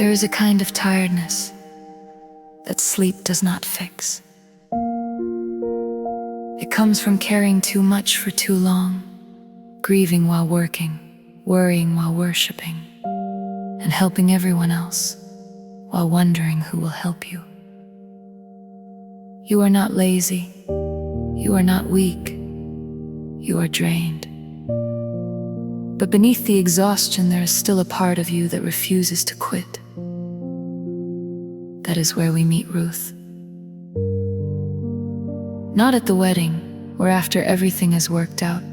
There is a kind of tiredness that sleep does not fix. It comes from carrying too much for too long, grieving while working, worrying while worshiping, and helping everyone else while wondering who will help you. You are not lazy. You are not weak. You are drained. But beneath the exhaustion, there is still a part of you that refuses to quit. That is where we meet Ruth. Not at the wedding, where after everything is worked out.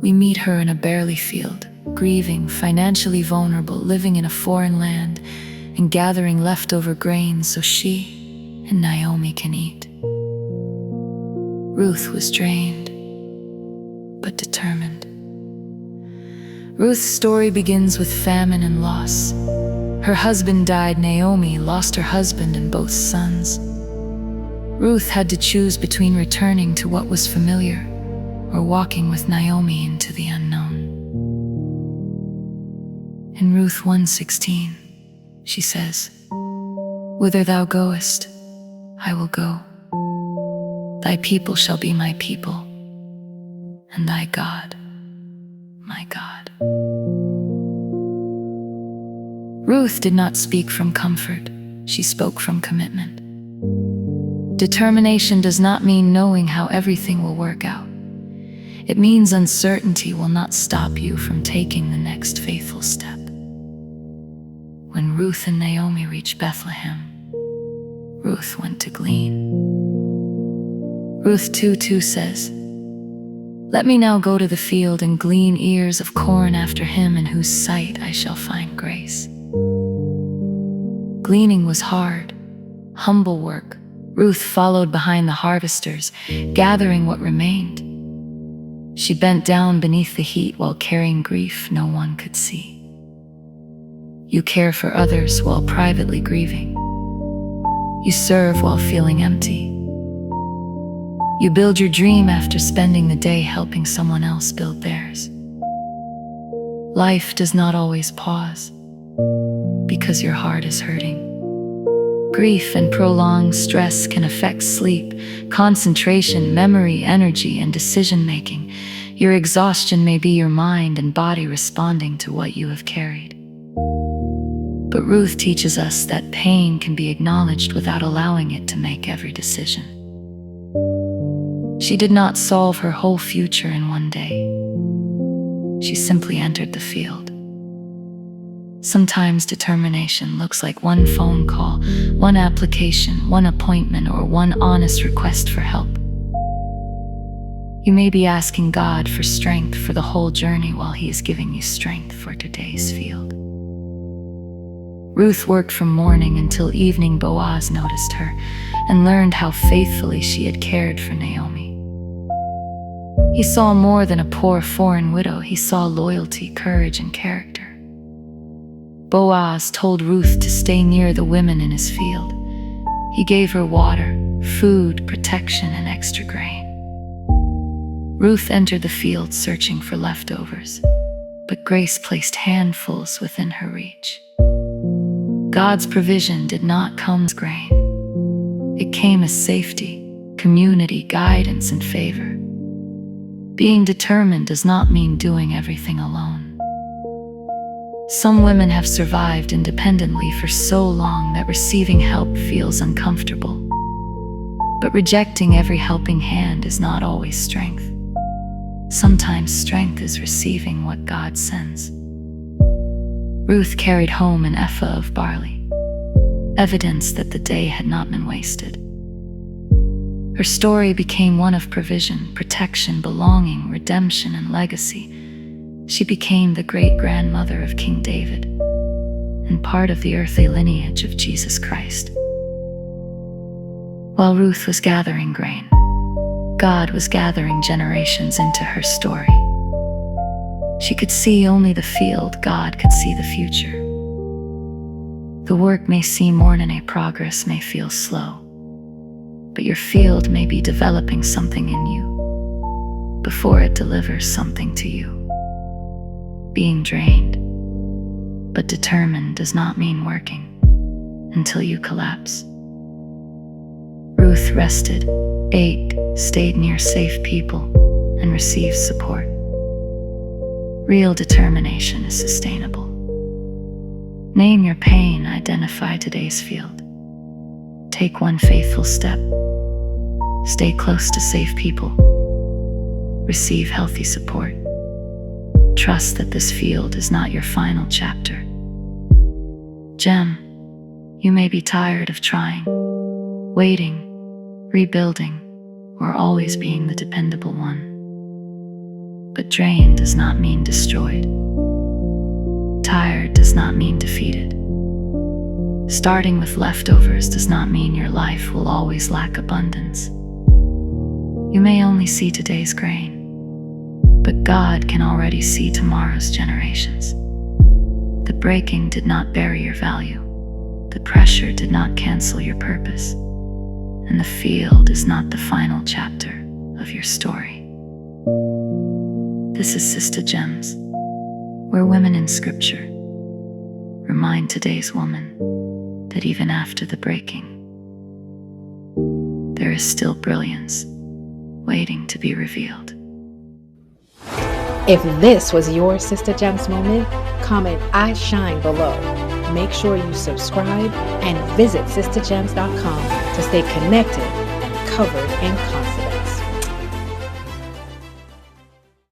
We meet her in a barley field, grieving, financially vulnerable, living in a foreign land, and gathering leftover grain so she and Naomi can eat. Ruth was drained, but determined. Ruth's story begins with famine and loss. Her husband died. Naomi lost her husband and both sons. Ruth had to choose between returning to what was familiar or walking with Naomi into the unknown. In Ruth 1:16, she says, "Whither thou goest, I will go. Thy people shall be my people, and thy God, my God." Ruth did not speak from comfort, she spoke from commitment. Determination does not mean knowing how everything will work out. It means uncertainty will not stop you from taking the next faithful step. When Ruth and Naomi reached Bethlehem, Ruth went to glean. Ruth 2:2 says, "Let me now go to the field and glean ears of corn after him in whose sight I shall find grace." Gleaning was hard, humble work. Ruth followed behind the harvesters, gathering what remained. She bent down beneath the heat while carrying grief no one could see. You care for others while privately grieving. You serve while feeling empty. You build your dream after spending the day helping someone else build theirs. Life does not always pause because your heart is hurting. Grief and prolonged stress can affect sleep, concentration, memory, energy, and decision-making. Your exhaustion may be your mind and body responding to what you have carried. But Ruth teaches us that pain can be acknowledged without allowing it to make every decision. She did not solve her whole future in one day. She simply entered the field. Sometimes determination looks like one phone call, one application, one appointment, or one honest request for help. You may be asking God for strength for the whole journey while He is giving you strength for today's field. Ruth worked from morning until evening. Boaz noticed her and learned how faithfully she had cared for Naomi. He saw more than a poor foreign widow. He saw loyalty, courage, and character. Boaz told Ruth to stay near the women in his field. He gave her water, food, protection, and extra grain. Ruth entered the field searching for leftovers, but grace placed handfuls within her reach. God's provision did not come as grain. It came as safety, community, guidance, and favor. Being determined does not mean doing everything alone. Some women have survived independently for so long that receiving help feels uncomfortable. But rejecting every helping hand is not always strength. Sometimes strength is receiving what God sends. Ruth carried home an ephah of barley, evidence that the day had not been wasted. Her story became one of provision, protection, belonging, redemption, and legacy. She became the great-grandmother of King David and part of the earthly lineage of Jesus Christ. While Ruth was gathering grain, God was gathering generations into her story. She could see only the field. God could see the future. The work may seem ordinary, progress may feel slow, but your field may be developing something in you before it delivers something to you. Being drained, But determined does not mean working until you collapse. Ruth rested, ate, stayed near safe people, and received support. Real determination is sustainable. Name your pain, identify today's field. Take one faithful step. Stay close to safe people. Receive healthy support. Trust that this field is not your final chapter. Gem, you may be tired of trying, waiting, rebuilding, or always being the dependable one. But drained does not mean destroyed. Tired does not mean defeated. Starting with leftovers does not mean your life will always lack abundance. You may only see today's grain, but God can already see tomorrow's generations. The breaking did not bury your value. The pressure did not cancel your purpose. And the field is not the final chapter of your story. This is Sista Gems, where women in scripture remind today's woman that even after the breaking, there is still brilliance waiting to be revealed. If this was your Sista Gems moment, comment "I shine" below. Make sure you subscribe and visit SistaGems.com to stay connected and covered in content.